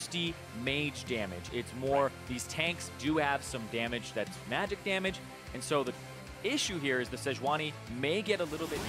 boosty mage damage. It's more, these tanks do have some damage that's magic damage, and so the issue here is the Sejuani may get a little bit...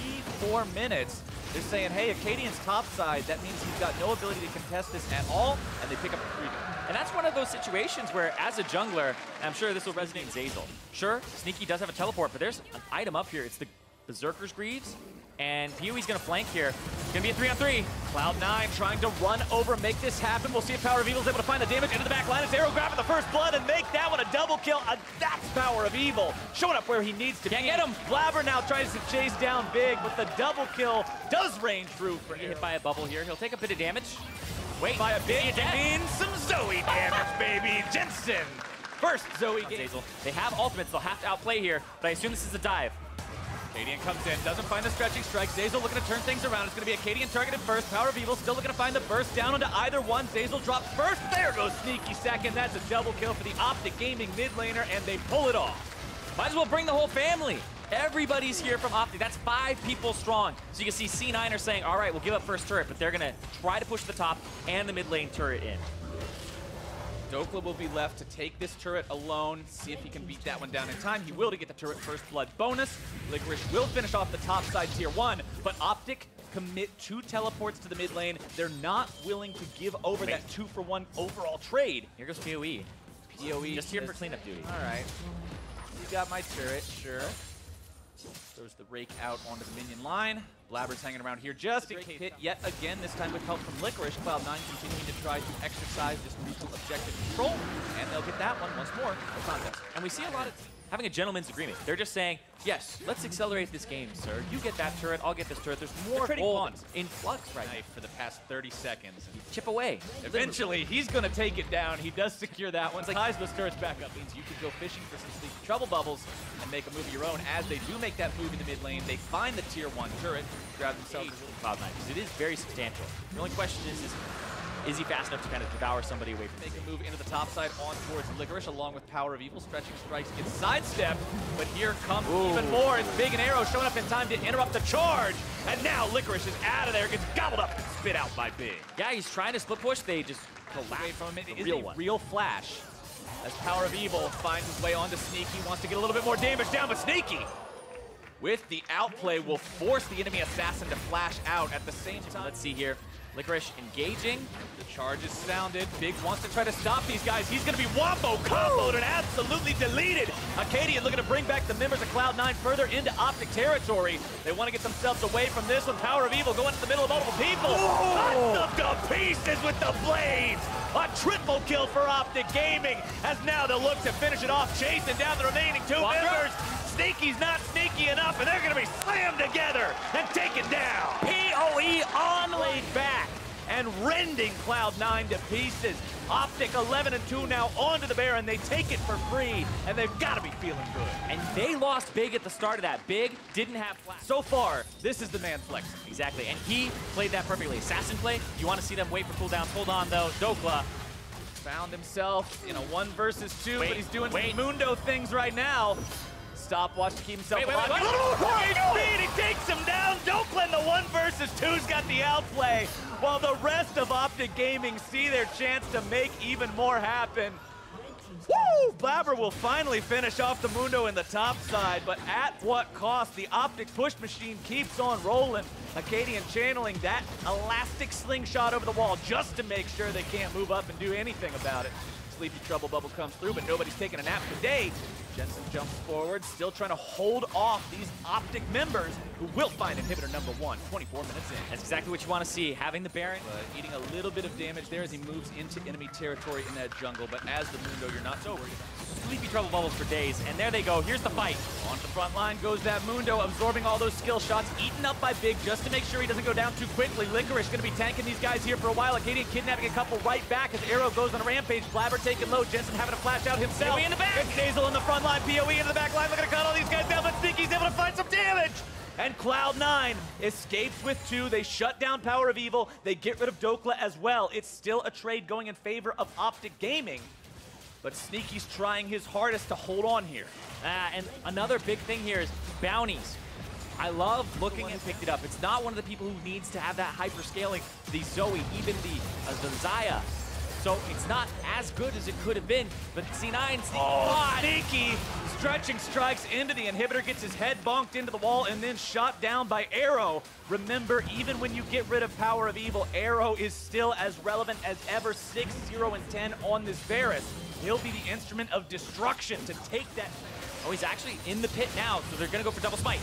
3-4 minutes. They're saying, hey, Acadian's topside, that means he's got no ability to contest this at all, and they pick up a 3. And that's one of those situations where, as a jungler, and I'm sure this will resonate in Zeyzal. Sure, Sneaky does have a teleport, but there's an item up here. It's the Berserker's Greaves, and PoE's gonna flank here. It's gonna be a 3-on-3. Cloud9 trying to run over, make this happen. We'll see if Power of Evil is able to find the damage into the back line as Arrow grabbing the first blood and make that one a double kill. That's Power of Evil showing up where he needs to Can't be. get him. Blabber now tries to chase down Big, but the double kill does range through for Get hit by a bubble here. He'll take a bit of damage. Wait, by a bit, means some Zoe damage, baby. Jensen, first Zoe game. They have ultimates. They'll have to outplay here, but I assume this is a dive. Acadian comes in, doesn't find the stretching strike. Zeyzal looking to turn things around. It's going to be Acadian targeted first. Power of Evil still looking to find the burst down onto either one. Zeyzal drops first. There goes Sneaky second. That's a double kill for the Optic Gaming mid laner, and they pull it off. Might as well bring the whole family. Everybody's here from Optic. That's 5 people strong. So you can see C9 are saying, all right, we'll give up first turret, but they're going to try to push the top and the mid lane turret in. Dokla will be left to take this turret alone, see if he can beat that one down in time. He will to get the turret first blood bonus. Licorice will finish off the top side tier 1, but Optic commit 2 teleports to the mid lane. They're not willing to give over that 2-for-1 overall trade. Here goes PoE. PoE just here for cleanup duty. All right. You got my turret, sure. Throws the rake out onto the minion line. Blabber's hanging around here just in case. Hit yet again, this time with help from Licorice. Cloud9 continuing to try to exercise this crucial objective control, and they'll get that one once more. No contest. And we see a lot of having a gentleman's agreement. They're just saying, yes, let's accelerate this game, sir. You get that turret, I'll get this turret. There's more gold in flux right now. For the past 30 seconds. Chip away. Eventually, he's going to take it down. He does secure that one. Ties those turrets back up. Means you could go fishing for some sleepy trouble bubbles and make a move of your own. As they do make that move in the mid lane, they find the tier 1 turret, grab themselves Cloud9, because it is very substantial. The only question is he fast enough to kind of devour somebody away from Make a move into the top side on towards Licorice along with Power of Evil. Stretching strikes get sidestepped, but here comes even more. It's Big and Arrow showing up in time to interrupt the charge. And now Licorice is out of there, gets gobbled up and spit out by Big. Yeah, he's trying to split push. They just Away from him. It is a real flash. As Power of Evil finds his way onto Sneaky, wants to get a little bit more damage down, but Sneaky, with the outplay, will force the enemy assassin to flash out at the same time. Let's see here. Licorice engaging. The charge is sounded. Big wants to try to stop these guys. He's going to be wombo comboed and absolutely deleted. Acadian looking to bring back the members of Cloud9 further into Optic territory. They want to get themselves away from this one. Power of Evil going into the middle of multiple people. Cut them to pieces with the blades. A triple kill for Optic Gaming, as now they'll look to finish it off, chasing down the remaining 2 members. Sneaky's not sneaky enough, and they're going to be slammed together and taken down. PoE on laid back and rending Cloud9 to pieces. Optic 11-2 now onto the Baron. They take it for free, and they've got to be feeling good. And they lost Big at the start of that. Big didn't have flash. So far, this is the man flexing. Exactly, and he played that perfectly. Assassin play, you want to see them wait for cooldowns. Hold on, though. Dokla found himself in a 1 versus 2, but he's doing some Mundo things right now. Stopwatch to keep himself alive. He takes him down. Dokla in the 1 versus 2's got the outplay, while the rest of Optic Gaming see their chance to make even more happen. Woo! Blabber will finally finish off the Mundo in the top side, but at what cost? The Optic push machine keeps on rolling. Acadian channeling that elastic slingshot over the wall just to make sure they can't move up and do anything about it. Sleepy Trouble Bubble comes through, but nobody's taking a nap today. Jensen jumps forward, still trying to hold off these Optic members who will find inhibitor number 1, 24 minutes in. That's exactly what you want to see, having the Baron. But eating a little bit of damage there as he moves into enemy territory in that jungle, but as the Mundo, you're not so worried about it. Sleepy Trouble Bubbles for days, and there they go. Here's the fight. Onto the front line goes that Mundo, absorbing all those skill shots, eaten up by Big just to make sure he doesn't go down too quickly. Licorice going to be tanking these guys here for a while. Acadian kidnapping a couple right back as Arrow goes on a rampage. Blabber taking low. Jensen having to flash out himself. PoE in the back. It's Zeyzal in the front line. PoE into the back line. Looking to cut all these guys down, but Sneaky's able to find some damage. And Cloud9 escapes with 2. They shut down Power of Evil. They get rid of Dokla as well. It's still a trade going in favor of Optic Gaming. But Sneaky's trying his hardest to hold on here. And another big thing here is bounties. I love looking and picked it up. It's not one of the people who needs to have that hyper scaling. The Zoe, even the Xayah. So it's not as good as it could have been, but C9, Sneaky stretching strikes into the inhibitor, gets his head bonked into the wall, and then shot down by Arrow. Remember, even when you get rid of Power of Evil, Arrow is still as relevant as ever. 6-0-10 on this Varus. He'll be the instrument of destruction to take that. Oh, he's actually in the pit now, so they're going to go for double smite.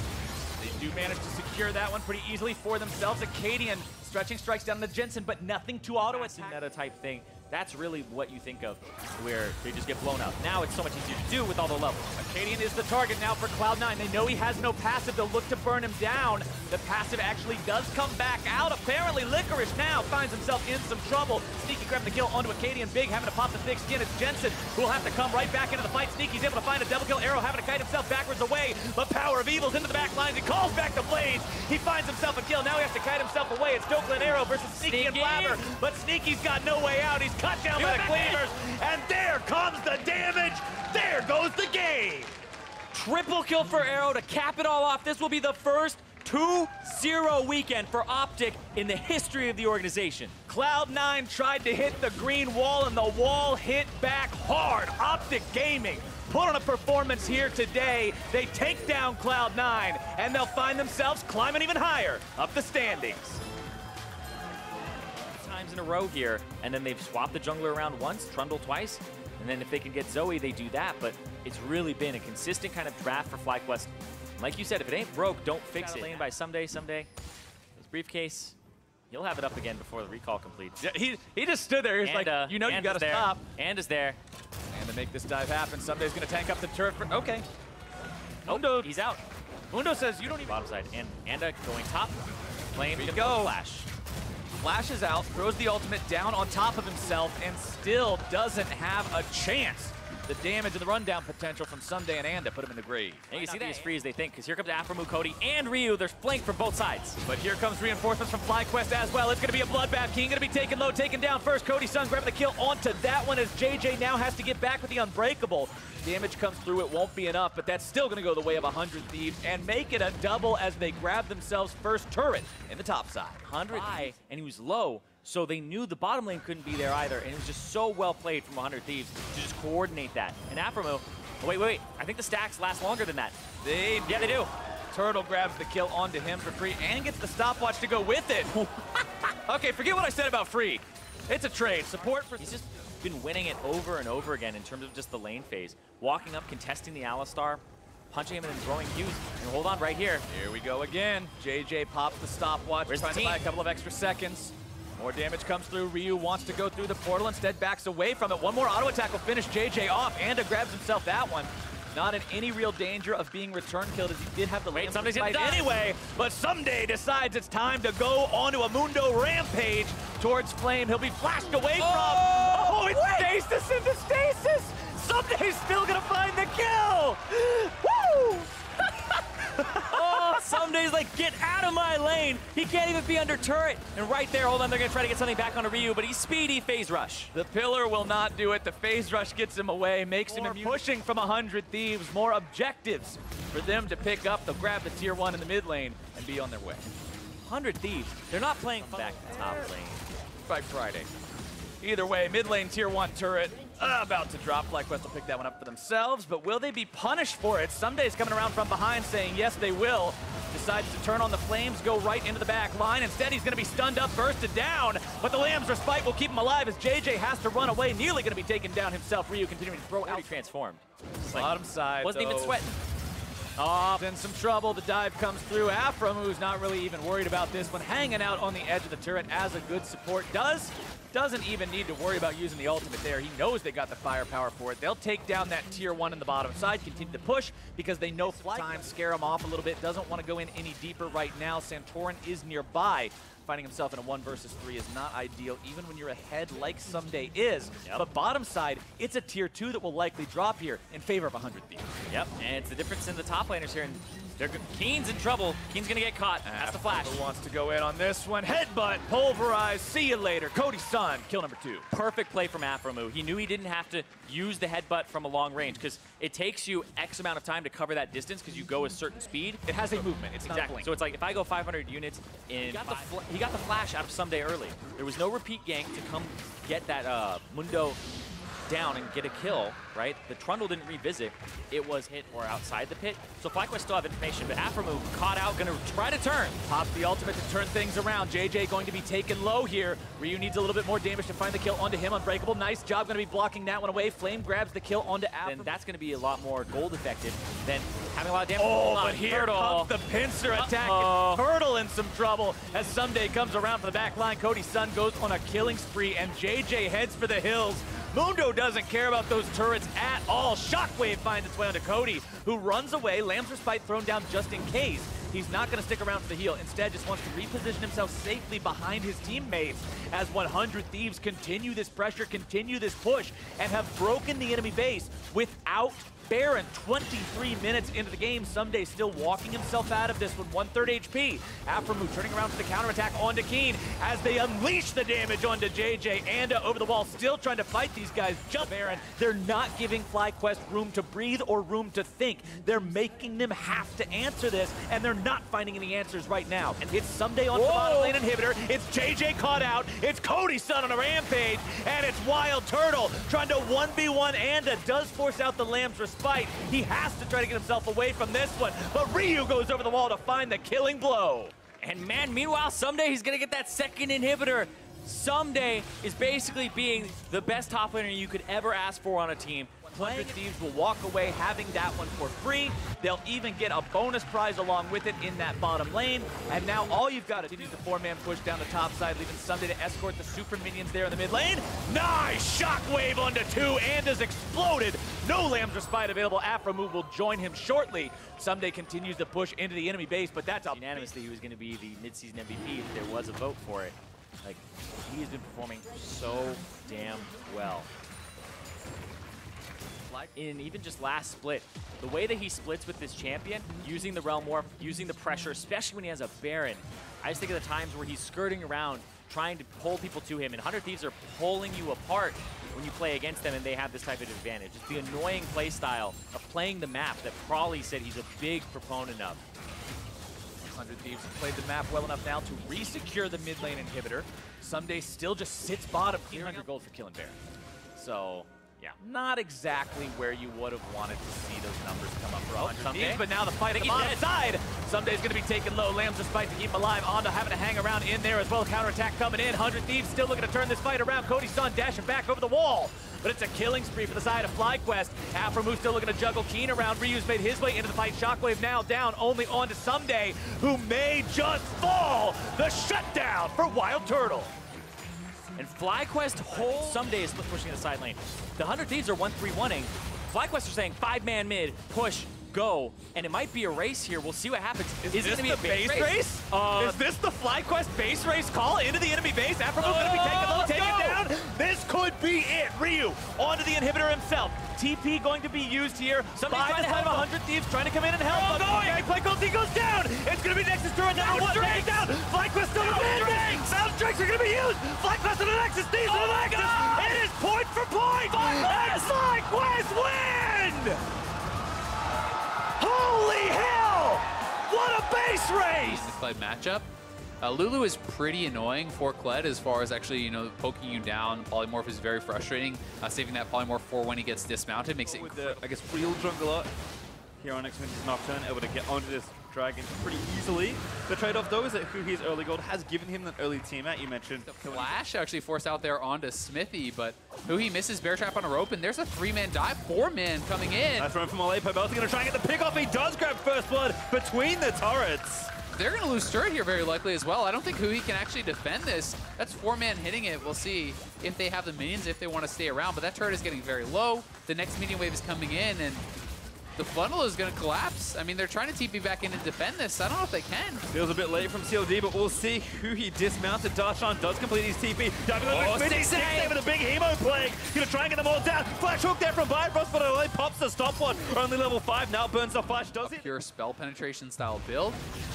They do manage to secure that one pretty easily for themselves. Acadian stretching strikes down to Jensen, but nothing to auto-attack. Meta type thing. That's really what you think of, where they just get blown up. Now it's so much easier to do with all the levels. Acadian is the target now for Cloud9. They know he has no passive. They'll look to burn him down. The passive actually does come back out. Apparently, Licorice now finds himself in some trouble. Sneaky grabbing the kill onto Acadian. Big having to pop the thick skin. It's Jensen who will have to come right back into the fight. Sneaky's able to find a double kill. Arrow having to kite himself backwards away. But Power of Evil's into the back lines. He calls back the Blaze. He finds himself a kill. Now he has to kite himself away. It's Dokla and Arrow versus Sneaky and Blabber. But Sneaky's got no way out. He's cut down by the Cleavers. And there comes the damage. There goes the game. Triple kill for Arrow to cap it all off. This will be the first 2-0 weekend for Optic in the history of the organization. Cloud9 tried to hit the green wall, and the wall hit back hard. Optic Gaming put on a performance here today. They take down Cloud9, and they'll find themselves climbing even higher up the standings. Times in a row here, and then they've swapped the jungler around once, Trundle twice, and then if they can get Zoe, they do that, but it's really been a consistent kind of draft for FlyQuest. Like you said, if it ain't broke, don't fix it. Lane by someday. His briefcase, he'll have it up again before the recall completes. Yeah, he just stood there. He's like, you know you gotta stop. And is there. And to make this dive happen, Someday's gonna tank up the turret for, okay. Mundo, he's out. Mundo says you don't even. Bottom side, and Anda going top. Flame Here gonna we go. Flash. Flashes out, throws the ultimate down on top of himself, and still doesn't have a chance. The damage and the rundown potential from Someday and Anda put him in the grave. And you see that as free as they think, because here comes Aphromoo, Cody, and Ryu. They're flanked from both sides. But here comes reinforcements from FlyQuest as well. It's going to be a bloodbath. King going to be taken low, taken down first. Cody's son grabbing the kill onto that one as JJ now has to get back with the Unbreakable. Damage comes through, it won't be enough, but that's still going to go the way of 100 Thieves and make it a double as they grab themselves first turret in the top side. 100 high, and he was low, so they knew the bottom lane couldn't be there either, and it was just so well played from 100 Thieves to just coordinate that. And Aphromoo, oh, wait, I think the stacks last longer than that. Yeah, they do. Turtle grabs the kill onto him for free and gets the stopwatch to go with it. Okay, forget what I said about free. It's a trade. Support for... He's just been winning it over and over again in terms of just the lane phase. Walking up, contesting the Alistar, punching him and then throwing Qs. And hold on right here. Here we go again. JJ pops the stopwatch, trying to buy a couple of extra seconds. More damage comes through. Ryu wants to go through the portal, instead backs away from it. One more auto attack will finish JJ off. Anda grabs himself that one. Not in any real danger of being return killed as he did have the lane fight anyway. But Someday decides it's time to go onto a Mundo rampage towards Flame. He'll be flashed away from. Oh, it's stasis into stasis. Someday's still gonna find the kill. Woo! Oh, Someday's like, get out of my lane. He can't even be under turret. And right there, hold on, they're going to try to get something back onto Ryu, but he's speedy. Phase rush. The pillar will not do it. The phase rush gets him away, makes him immune. Pushing from 100 Thieves. More objectives for them to pick up. They'll grab the tier 1 in the mid lane and be on their way. 100 Thieves. They're not playing back top lane. By Friday. Either way, mid lane tier 1 turret about to drop. FlyQuest will pick that one up for themselves, but will they be punished for it? Someday's coming around from behind saying yes, they will. Decides to turn on the flames, go right into the back line. Instead, he's going to be stunned up, bursted down, but the Lamb's Respite will keep him alive as JJ has to run away, nearly going to be taken down himself. Ryu continuing to throw out. Transformed. Bottom side, wasn't even sweating. Oh, in some trouble. The dive comes through. Aphromoo not really even worried about this one, hanging out on the edge of the turret as a good support doesn't even need to worry about using the ultimate there. He knows they got the firepower for it. They'll take down that tier 1 in the bottom side, continue to push because they know time, scare him off a little bit. Doesn't want to go in any deeper right now. Santorin is nearby. Finding himself in a 1 versus 3 is not ideal, even when you're ahead like Someday is. Yep. But bottom side, it's a tier 2 that will likely drop here in favor of 100 Thieves. Yep, and it's the difference in the top laners here. And Keen's in trouble. Keen's gonna get caught. That's the flash. Wants to go in on this one. Headbutt, pulverize, see you later. Cody Sun, kill number 2. Perfect play from Afromu. He knew he didn't have to use the headbutt from a long range because it takes you X amount of time to cover that distance because you go a certain speed. It has a movement. It's not a blink. So it's like if I go 500 units in, he got the flash out of Someday early. There was no repeat gank to come get that Mundo down and get a kill, right? The Trundle didn't revisit. It was hit or outside the pit. So FlyQuest still have information, but Afromu caught out, gonna try to turn. Pops the ultimate to turn things around. JJ going to be taken low here. Ryu needs a little bit more damage to find the kill onto him. Unbreakable, nice job, gonna be blocking that one away. Flame grabs the kill onto Afromu. Then that's gonna be a lot more gold effective than having a lot of damage. Oh, but here comes the pincer attack. Turtle in some trouble as Someday comes around for the back line. Cody Sun goes on a killing spree, and JJ heads for the hills. Mundo doesn't care about those turrets at all. Shockwave finds its way onto Cody, who runs away. Lamb's Respite thrown down just in case. He's not going to stick around for the heal. Instead, just wants to reposition himself safely behind his teammates as 100 Thieves continue this pressure, continue this push, and have broken the enemy base without Baron. 23 minutes into the game. Someday still walking himself out of this one. 1/3 HP. Afromu turning around for the counterattack onto Keen as they unleash the damage onto JJ. Anda over the wall, still trying to fight these guys. Jump Baron. They're not giving FlyQuest room to breathe or room to think. They're making them have to answer this, and they're not finding any answers right now. And it's Someday on the bottom lane inhibitor. It's JJ caught out. It's Cody Sun on a rampage, and it's Wild Turtle trying to 1v1 Anda. Does force out the Lamb's Respite. He has to try to get himself away from this one, but Ryu goes over the wall to find the killing blow. And man, meanwhile, Someday he's gonna get that second inhibitor. Someday is basically being the best top laner you could ever ask for on a team. 100 Thieves will walk away having that one for free. They'll even get a bonus prize along with it in that bottom lane. And now all you've got to do is the 4-man push down the top side, leaving Someday to escort the super minions there in the mid lane. Nice shockwave onto 2, and has exploded. No Lamb's Respite available. Afromu will join him shortly. Someday continues to push into the enemy base, but that's up. Unanimously, he was going to be the mid-season MVP if there was a vote for it. Like, he has been performing so damn well. In even just last split, the way that he splits with this champion, using the Realm Warp, using the pressure, especially when he has a Baron, I just think of the times where he's skirting around, trying to pull people to him, and 100 Thieves are pulling you apart when you play against them, and they have this type of advantage. It's the annoying play style of playing the map that Prawley said he's a big proponent of. 100 Thieves have played the map well enough now to re-secure the mid lane inhibitor. Someday still just sits bottom. 800 gold for killing Baron. So, yeah, not exactly where you would have wanted to see those numbers come up for 100 Thieves, but now the fight at the bottom side. Someday's going to be taken low. Lamb's Respite to keep him alive. Anda having to hang around in there as well. Counterattack coming in. 100 Thieves still looking to turn this fight around. Cody Sun dashing back over the wall. But it's a killing spree for the side of FlyQuest. Afromu still looking to juggle Keen around. Ryu's made his way into the fight. Shockwave now down, only on to Someday, who may just fall. The shutdown for Wild Turtle. And FlyQuest holds. Someday is pushing the side lane. The 100 Thieves are 1-3-1-ing. FlyQuest are saying 5-man mid, push, go. And it might be a race here. We'll see what happens. Is this going to be a base race? Is this the FlyQuest base race call into the enemy base? Afromu's going to be taken low, taken down. This could be it. Ryu onto the inhibitor himself. TP going to be used here. Somebody's by the side of 100 Thieves trying to come in and help. FlyQuest goes down. It's going to be Nexus turret number 1. Taken down. FlyQuest still defending. Sound strikes are going to be used. FlyQuest on the Nexus. Thieves on the Nexus. It is point for point. And FlyQuest win! Holy hell! What a base race! The Kled matchup. Lulu is pretty annoying for Kled as far as actually, poking you down. Polymorph is very frustrating. Saving that Polymorph for when he gets dismounted makes it with the, I guess, real jungler here on X's Nocturne, able to get onto this dragon pretty easily. The trade-off, though, is that Huhi's early gold has given him that early teammate you mentioned. The flash actually forced out there onto Smithy, but Huhi misses Bear Trap on a rope, and there's a 3-man dive, 4-man coming in. Nice run from Alepo. Belt's going to try and get the pick off. He does grab first blood between the turrets. They're going to lose turret here very likely as well. I don't think Huhi can actually defend this. That's 4-man hitting it. We'll see if they have the minions, if they want to stay around, but that turret is getting very low. The next minion wave is coming in, and the funnel is going to collapse. I mean, they're trying to TP back in and defend this. I don't know if they can. Feels a bit late from CLG, but we'll see who he dismounted. Darshan does complete his TP. Diving over Smitty with a big Hemo plague. Gonna try and get them all down. Flash hook there from Bifrost, but it only pops the stopwatch. Only level 5 now burns the flash. Does it? Pure spell penetration style build.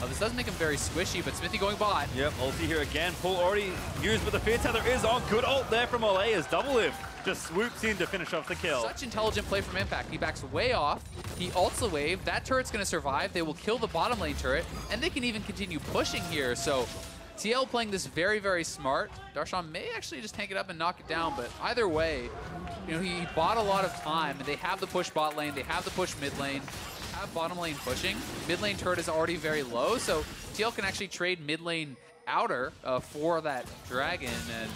This does make him very squishy, but Smithy going bot. Yep, ulti here again. Pull already used, but the Fear Tether is on. Good ult there from Olay as Double Lift just swoops in to finish off the kill. Such intelligent play from Impact. He backs way off. He ults the wave. That turret's going to survive. They will kill the bottom lane turret, and they can even continue pushing here. So TL playing this very, very smart. Darshan may actually just tank it up and knock it down, but either way, you know, he bought a lot of time, and they have the push bot lane. They have the push mid lane. Have bottom lane pushing. Mid lane turret is already very low, so TL can actually trade mid lane outer for that dragon, and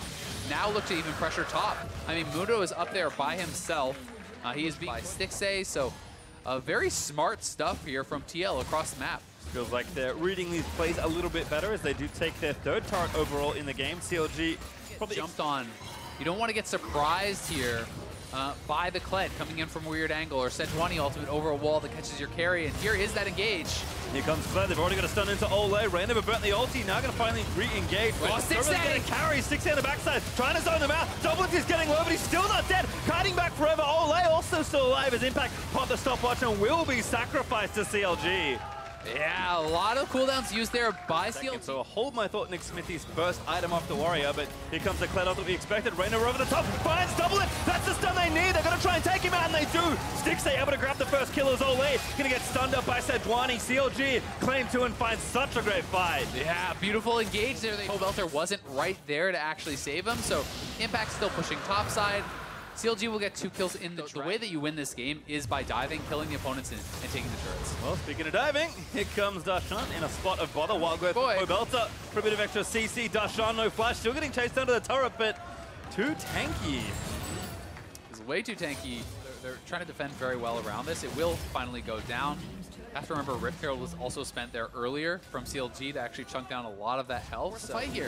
now look to even pressure top. I mean, Mundo is up there by himself. He is beat by Stixay, so very smart stuff here from TL across the map. Feels like they're reading these plays a little bit better as they do take their 3rd turret overall in the game. CLG probably jumped on. You don't want to get surprised here by the Kled coming in from a weird angle, or Sejuani ultimate over a wall that catches your carry, and here is that engage. Here comes Kled. They've already got a stun into Olay. Rain never burnt the ulti. Now going to finally re-engage. Oh, Stixay carry. Stixay on the backside. Trying to zone them out. Doublets is getting low, but he's still not dead. Kiting back forever. Olay also still alive as Impact popped the stopwatch and will be sacrificed to CLG. Yeah, a lot of cooldowns used there by CLG. So hold my thought, Nick Smithy's first item off the Warrior, but here comes the Kled that we expected. Rainer over the top, finds Double It. That's the stun they need. They're going to try and take him out, and they do. Stixay able to grab the first kill as Olay. Going to get stunned up by Sejuani. CLG claim 2 and finds such a great fight. Yeah, beautiful engage there. Belter wasn't right there to actually save him, so Impact still pushing topside. CLG will get 2 kills in the way that you win this game is by diving, killing the opponents and taking the turrets. Well, speaking of diving, here comes Darshan in a spot of bother. Wild growth for Belter for a bit of extra CC. Darshan, no flash, still getting chased under the turret, but too tanky. It's way too tanky. They're trying to defend very well around this. It will finally go down. Have to remember, Rift Herald was also spent there earlier from CLG to actually chunk down a lot of that health. So fight here.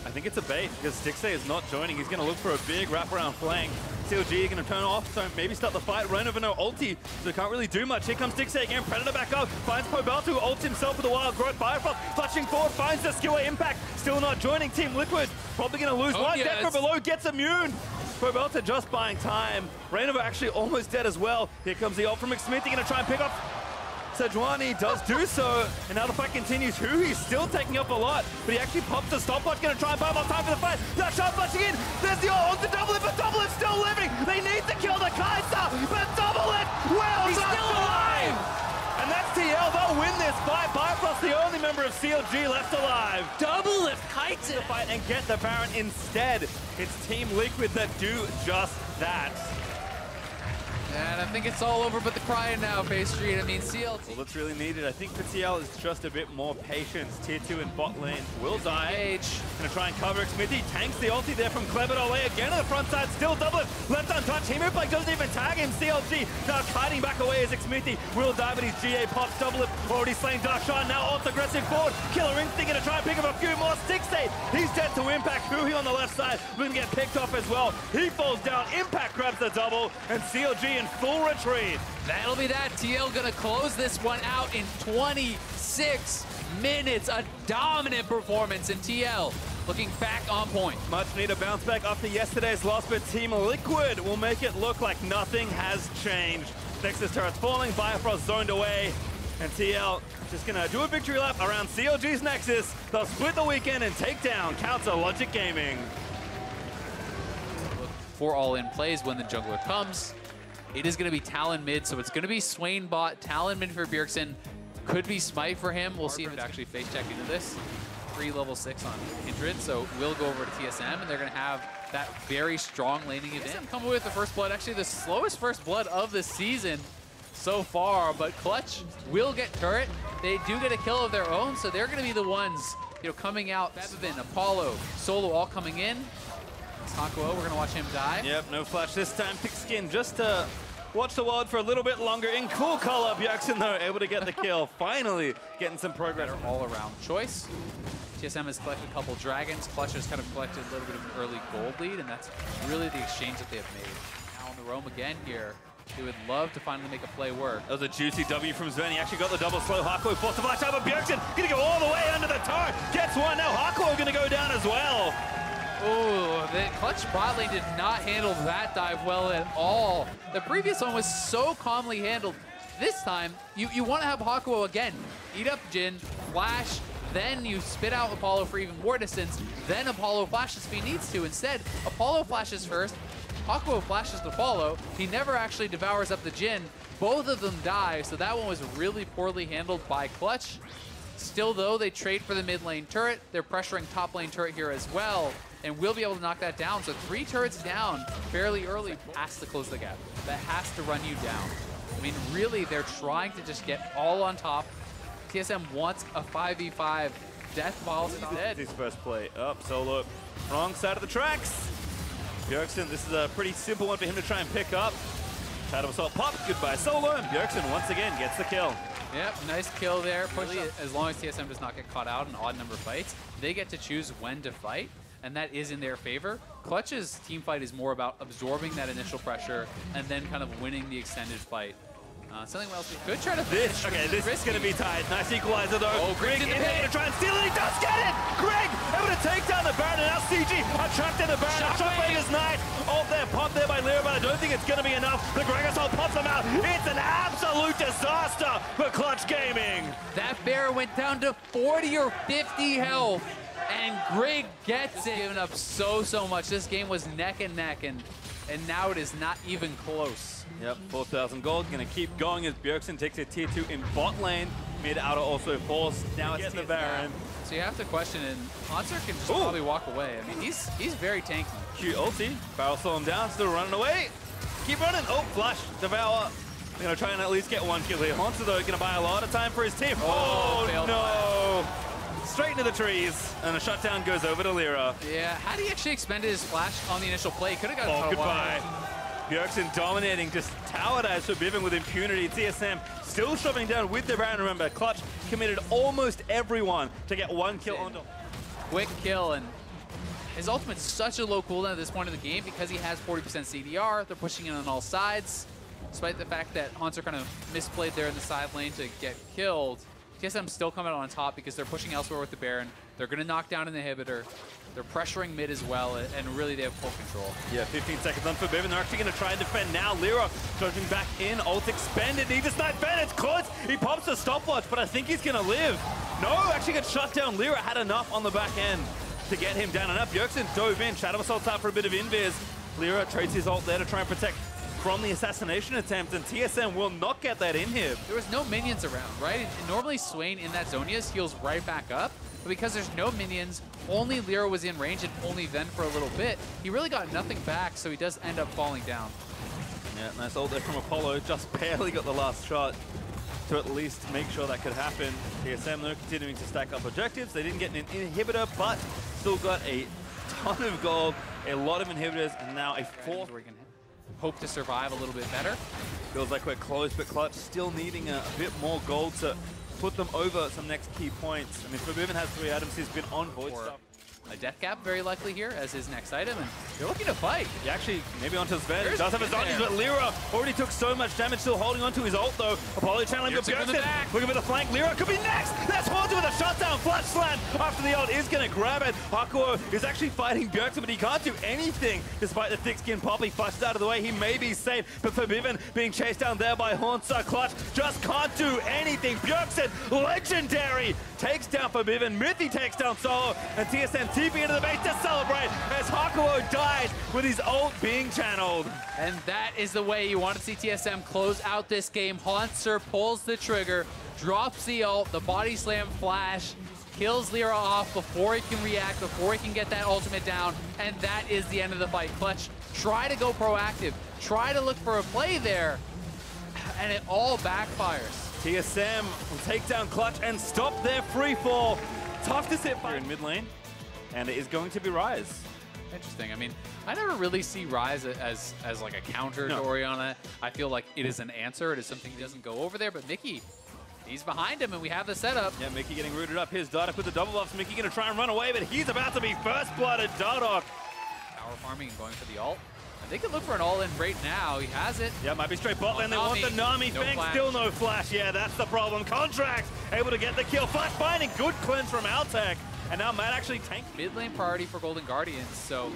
I think it's a bait because Stixay is not joining. He's going to look for a big wraparound flank. CLG going to turn off, so maybe start the fight. Rain over no ulti, so can't really do much. Here comes Stixay again, Predator back up, finds Pobelta, who ults himself with a wild growth. Firefrost clutching forward, finds the skewer. Impact still not joining. Team Liquid probably going to lose. One death from below, gets immune. Pobelta just buying time. Rainover actually almost dead as well. Here comes the ult from McSmithy, going to try and pick up Sejuani, does do so, and now the fight continues. He's still taking up a lot, but he actually pops the stopwatch, going to try and buy more time for the fight. Darshan flashing in, there's the ult on the Double It, but Double It still living. They need to kill the Kaiser, but Double It, well, he's still alive. And that's TL, they'll win this fight. Bifrost, the only member of CLG left alive. Double Lift kites it. The fight and get the Baron instead. It's Team Liquid that do just that. And I think it's all over but the crying now, Bay Street. I mean, CLT. Well, that's really needed. I think for TL is just a bit more patience. Tier 2 in bot lane will die. Engage. Gonna try and cover it. Smithy tanks the ulti there from Clever Olay again on the front side. Still Double It. Left untouched. Hemo Play doesn't even tag him. CLG now kiting back away as Smithy will die, but his GA pops. Double It already slain Darshan. Now ult aggressive forward. Killer Instinct gonna try and pick up a few more. 6-8. He's dead to Impact. Huhi on the left side will get picked off as well. He falls down. Impact grabs the double, and CLG in full retreat. That'll be that. TL gonna close this one out in 26 minutes. A dominant performance, in TL looking back on point. Much need a bounce back after yesterday's loss, but Team Liquid will make it look like nothing has changed. Nexus turret's falling, Bifrost zoned away, and TL just gonna do a victory lap around CLG's Nexus. They'll split the weekend and take down KazaLoLLCShighlights Gaming. Look for all-in plays when the jungler comes. It is going to be Talon mid, so it's going to be Swain bot, Talon mid for Bjergsen. Could be Smite for him. We'll see if it's actually face check into this. 3 level 6 on Kindred, so we'll go over to TSM, and they're going to have that very strong laning event. Come with the first blood, actually the slowest first blood of the season so far, but Clutch will get turret. They do get a kill of their own, so they're going to be the ones, you know, coming out. Bevin, Apollo, Solo all coming in. Taco, we're going to watch him die. Yep, no flash this time. Pick skin just to watch the world for a little bit longer. In cool color, Bjergsen, though, able to get the kill. Finally getting some progress. All-around choice. TSM has collected a couple dragons. Clutch has kind of collected a little bit of an early gold lead, and that's really the exchange that they have made. Now on the roam again here. They would love to finally make a play work. That was a juicy W from Sven. He actually got the double slow. Hakuo forced to flash out, but Bjergsen gonna go all the way under the turret. Gets one. Now Hakuo gonna go down as well. Oh, the clutch bot lane did not handle that dive well at all. The previous one was so calmly handled. This time, you want to have Hakuo again. Eat up Jhin, flash, then you spit out Apollo for even more distance, then Apollo flashes if he needs to. Instead, Apollo flashes first, Hakuo flashes to Apollo. He never actually devours up the Jhin. Both of them die, so that one was really poorly handled by Clutch. Still though, they trade for the mid lane turret. They're pressuring top lane turret here as well, and we'll be able to knock that down. So 3 turrets down fairly early. Has to close the gap. That has to run you down. I mean, really, they're trying to just get all on top. TSM wants a 5v5 death ball instead. His first play up, solo, wrong side of the tracks. Bjergsen, this is a pretty simple one for him to try and pick up. Shadow Assault pop, goodbye solo, and Bjergsen once again gets the kill. Yep, nice kill there. Really, as long as TSM does not get caught out in odd number fights, they get to choose when to fight, and that is in their favor. Clutch's team fight is more about absorbing that initial pressure and then kind of winning the extended fight. Something else we could try to finish. Okay, this is going to be tight. Nice equalizer though. Oh, Greg in the there to try and steal it. He does get it. Greg able to take down the Baron, and now CG are trapped in the Baron. Shockwave's Knight off there, popped there by Lyra, but I don't think it's going to be enough. The Greg Assault pops them out. It's an absolute disaster for Clutch Gaming. That Baron went down to 40 or 50 health, and Greg gets it. Giving up so much. This game was neck and neck, and now it is not even close. Yep, 4,000 gold. Going to keep going as Bjergsen takes a tier 2 in bot lane. Mid outer also falls. Now it's the Baron. So you have to question, and Hanser can just probably walk away. I mean, he's very tanky. Q ulti. Barrel slow him down. Still running away. Keep running. Oh, flash. Devour. They're going to try and at least get 1 kill here. Hanser, though, going to buy a lot of time for his team. Oh no. Straight into the trees, and a shutdown goes over to Lyra. Yeah, had he actually expended his flash on the initial play, could have gotten goodbye. Bjergsen dominating, just towered as Forbidden with impunity. TSM still shoving down with the Baron. Remember, Clutch committed almost everyone to get 1 kill on. Quick kill, and his ultimate's such a low cooldown at this point in the game because he has 40% CDR. They're pushing in on all sides, despite the fact that Hanser kind of misplayed there in the side lane to get killed. TSM still coming out on top because they're pushing elsewhere with the Baron. They're going to knock down an inhibitor. They're pressuring mid as well, and really they have full control. Yeah, 15 seconds on Forbidden. They're actually going to try and defend now. Lyra charging back in. Ult expended. Need to snipe Ben. It's close. He pops the stopwatch, but I think he's going to live. No, actually gets shut down. Lyra had enough on the back end to get him down and up. Bjergsen dove in. Shadow Assault's out for a bit of invis. Lyra trades his ult there to try and protect from the assassination attempt, and TSM will not get that in here. There was no minions around, right? And normally Swain in that Zonias heals right back up, but because there's no minions, only Lyra was in range and only then for a little bit. He really got nothing back, so he does end up falling down. Yeah, nice ult there from Apollo. Just barely got the last shot to at least make sure that could happen. TSM, though, continuing to stack up objectives. They didn't get an inhibitor, but still got a ton of gold, a lot of inhibitors, and now a fourth. Where we can hope to survive a little bit better. Feels like we're close, but Clutch still needing a bit more gold to put them over some next key points. I mean, Forbidden has 3 items. He's been on Void stuff. A death cap very likely here as his next item, and they're looking to fight. Yeah, actually, maybe onto Sven. He does have his dodges, but Lyra already took so much damage, still holding onto his ult though. Apollo channeling the Bjergsen. Looking for the flank. Lyra could be next. That's Haunted with a shutdown. Flash slam after the ult is going to grab it. Hakuo is actually fighting Bjergsen, but he can't do anything despite the thick skin pop. He flashes out of the way. He may be safe, but Forbidden being chased down there by Haunter. Clutch just can't do anything. Bjergsen, legendary, takes down Forbidden. Mythy takes down Solo, and TSM TP into the base to celebrate as Hakuo dies with his ult being channeled. And that is the way you want to see TSM close out this game. Haunter pulls the trigger, drops the ult, the body slam flash, kills Lyra off before he can react, before he can get that ultimate down, and that is the end of the fight. Clutch, try to go proactive, try to look for a play there, and it all backfires. TSM will take down Clutch and stop their free fall. Tough to sit here in mid lane, and it is going to be Rise. Interesting. I mean, I never really see Rise as like a counter to Orianna. I feel like it is an answer. It is something he doesn't go over there, but Mickey, he's behind him, and we have the setup. Yeah, Mickey getting rooted up. Here's Dardoch with the double buffs. Mickey going to try and run away, but he's about to be first blooded. Dardoch. Power farming and going for the ult. They could look for an all-in right now. He has it. Yeah, might be straight bot lane. They want the Nami. No Fang flash. still no flash. Yeah, that's the problem. Contracts able to get the kill. Flash finding. Good cleanse from Altec. And now Matt actually tank. Mid lane priority for Golden Guardians, so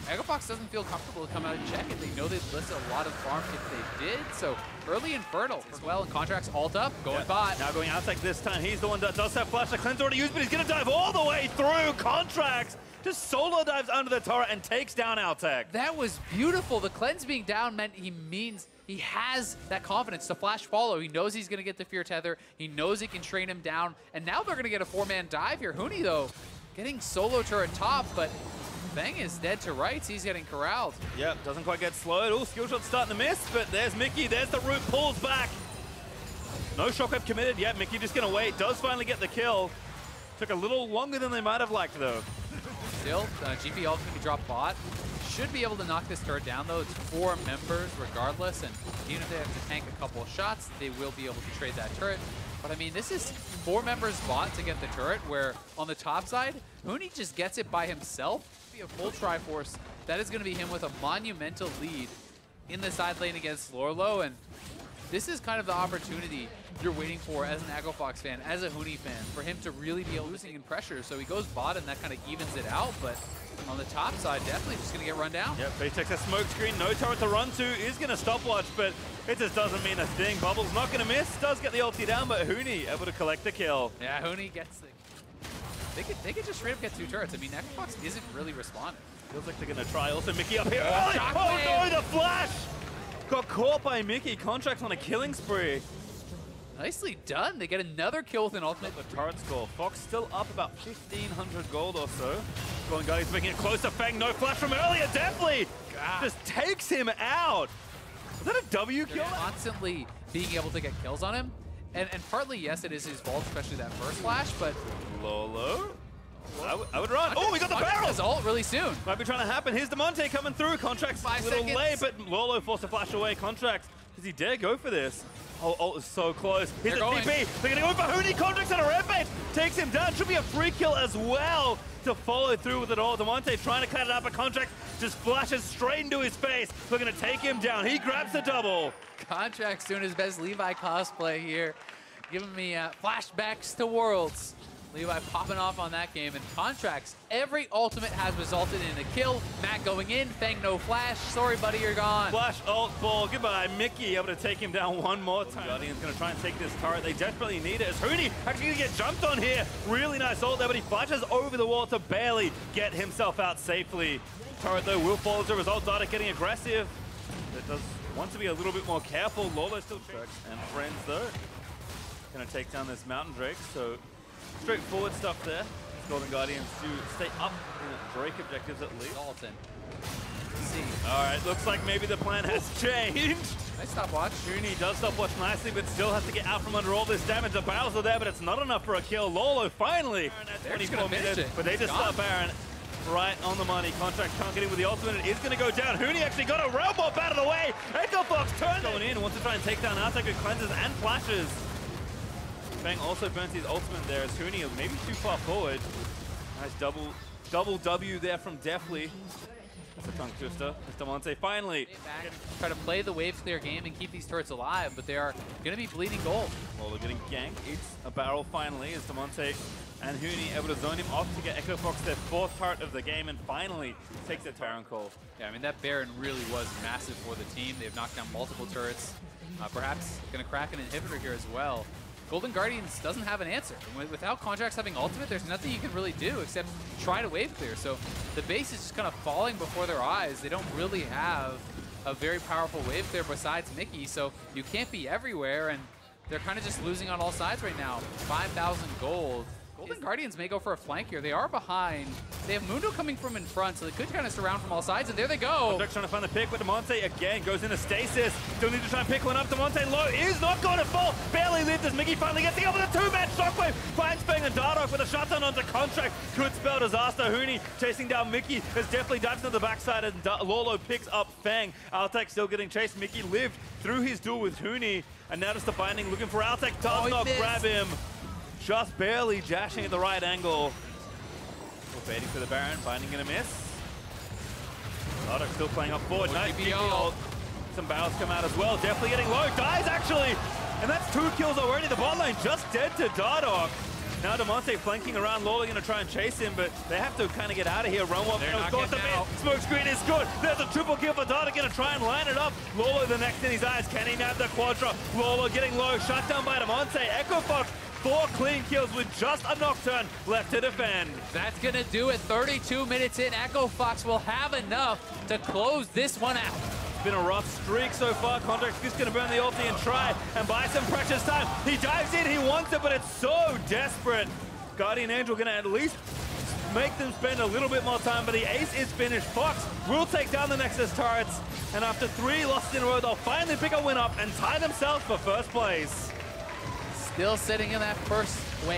Egofox doesn't feel comfortable to come out and check it. They know they'd list a lot of farm if they did, so early Infernal as well, and Contracts alt up, going bot. Now going Altec this time. He's the one that does have flash. The cleanse already used, but he's going to dive all the way through. Contracts just solo dives under the turret and takes down Altec. That was beautiful. The cleanse being down meant he has that confidence to flash follow. He knows he's going to get the fear tether. He knows he can train him down. And now they're going to get a 4-man dive here. Huni, though, getting solo turret top, but Fang is dead to rights. He's getting corralled. Yep, doesn't quite get slowed. Oh, skill shot's starting to miss, but there's Mickey. There's the root, pulls back. No shockwave committed yet. Mickey just going to wait. Does finally get the kill. Took a little longer than they might have liked, though. Still, GP ultimate can drop bot. Should be able to knock this turret down, though. It's 4 members regardless, and even if they have to tank a couple of shots, they will be able to trade that turret. But I mean, this is 4 members bot to get the turret, where on the top side, Huni just gets it by himself. Be a full Triforce. That is going to be him with a monumental lead in the side lane against Lorlo, and this is kind of the opportunity you're waiting for as an Egofox fan, as a Huni fan, for him to really be losing in pressure. So he goes bot and that kind of evens it out, but on the top side, definitely just going to get run down. Yep, he takes a smoke screen, no turret to run to, is going to stopwatch, but it just doesn't mean a thing. Bubble's not going to miss, does get the ulti down, but Huni able to collect the kill. Yeah, Huni gets the... They could just straight up get 2 turrets. I mean, Egofox isn't really responding. Feels like they're going to try. Also, Mickey up here. Oh, Oh no, the flash! Got caught by Mickey. Contracts on a killing spree. Nicely done. They get another kill with an ultimate. The turret score. Fox still up about 1,500 gold or so. Golden Guardians making it closer. Fang, no flash from earlier. Definitely just takes him out. Was that a W kill? They're constantly being able to get kills on him. And partly, yes, it is his fault, especially that first flash, but... Lolo? I would run. Oh, we got the barrel! His ult really soon. Might be trying to happen. Here's Demonte coming through. Contracts a little late, but Lolo forced to flash away. Contracts, does he dare go for this? Oh, ult is so close. Here's the TP. They're going to go for Huni. Contracts on a red bait. Takes him down. Should be a free kill as well to follow through with it all. Demonte trying to cut it up, but Contracts just flashes straight into his face. They're going to take him down. He grabs the double. Contracts doing his best Levi cosplay here. Giving me flashbacks to Worlds. Levi popping off on that game, and Contracts, every ultimate has resulted in a kill. Matt going in, Fang no flash. Sorry, buddy, you're gone. Flash ult ball, goodbye. Mickey able to take him down one more time. Guardian's gonna try and take this turret. They desperately need it. As Huni actually gonna get jumped on here. Really nice ult there, but he flashes over the wall to barely get himself out safely. Turret though will fall as a result. Data getting aggressive. That does want to be a little bit more careful. Lolo still tracks and friends though. Gonna take down this Mountain Drake, so straightforward stuff there. Golden Guardians do stay up in Drake objectives at least. Dalton. Let's see. All right, looks like maybe the plan has changed. Nice stopwatch. Huni does stopwatch nicely, but still has to get out from under all this damage. The barrels are there, but it's not enough for a kill. Lolo finally. They're just gonna finish it. But they just stop Baron right on the money. Contract can't get in with the ultimate. It is going to go down. Huni actually got a rail ball out of the way. Egofox turns going in, wants to try and take down Altec with cleanses and flashes. Fang also burns his ultimate there as Huni is maybe too far forward. Nice double W there from Deftly. That's a tongue twister. Mr. Monte finally. Try to play the wave clear game and keep these turrets alive, but they are going to be bleeding gold. Well, they're getting ganked. It's a barrel finally as Demonte and Huni able to zone him off to get Egofox their 4th turret of the game and finally takes a Terran call. Yeah, I mean, that Baron really was massive for the team. They've knocked down multiple turrets. Perhaps going to crack an inhibitor here as well. Golden Guardians doesn't have an answer. Without Contracts having ultimate, there's nothing you can really do except try to wave clear. So the base is just kind of falling before their eyes. They don't really have a very powerful wave clear besides Mickey, so you can't be everywhere, and they're kind of just losing on all sides right now. 5,000 gold. Golden Guardians may go for a flank here. They are behind. They have Mundo coming from in front, so they could kind of surround from all sides, and there they go. Contracts trying to find the pick, but Demonte again goes into stasis. Still need to try and pick one up. Demonte low is not going to fall. Barely lived as Mickey finally gets the over the 2-man shockwave. Finds Fang and Dardock with a shutdown onto Contract. Could spell disaster. Huni chasing down Mickey as definitely dives into the backside, and Lolo picks up Fang. Altec still getting chased. Mickey lived through his duel with Huni, and now just the binding looking for Altec. Does not grab him. Just barely dashing at the right angle. We're baiting for the Baron, binding gonna miss. Dardoch still playing up forward. Nice GPO. ult. Some barrels come out as well. Definitely getting low. Dies actually. And that's 2 kills already. The bot lane just dead to Dardoch. Now Demonte flanking around. LoLLA going to try and chase him, but they have to kind of get out of here. Runwalk got the mid. Smoke screen is good. There's a triple kill for Dardoch. Going to try and line it up. LoLLA the next in his eyes. Can he nab the Quadra? LoLLA getting low. Shut down by Demonte. Echo Fox 4 clean kills with just a Nocturne left to defend. That's going to do it. 32 minutes in. Echo Fox will have enough to close this one out. It's been a rough streak so far. Contract's just going to burn the ulti and try and buy some precious time. He dives in, he wants it, but it's so desperate. Guardian Angel going to at least make them spend a little bit more time, but the ace is finished. Fox will take down the Nexus turrets, and after 3 losses in a row, they'll finally pick a win up and tie themselves for first place. Still sitting in that first win.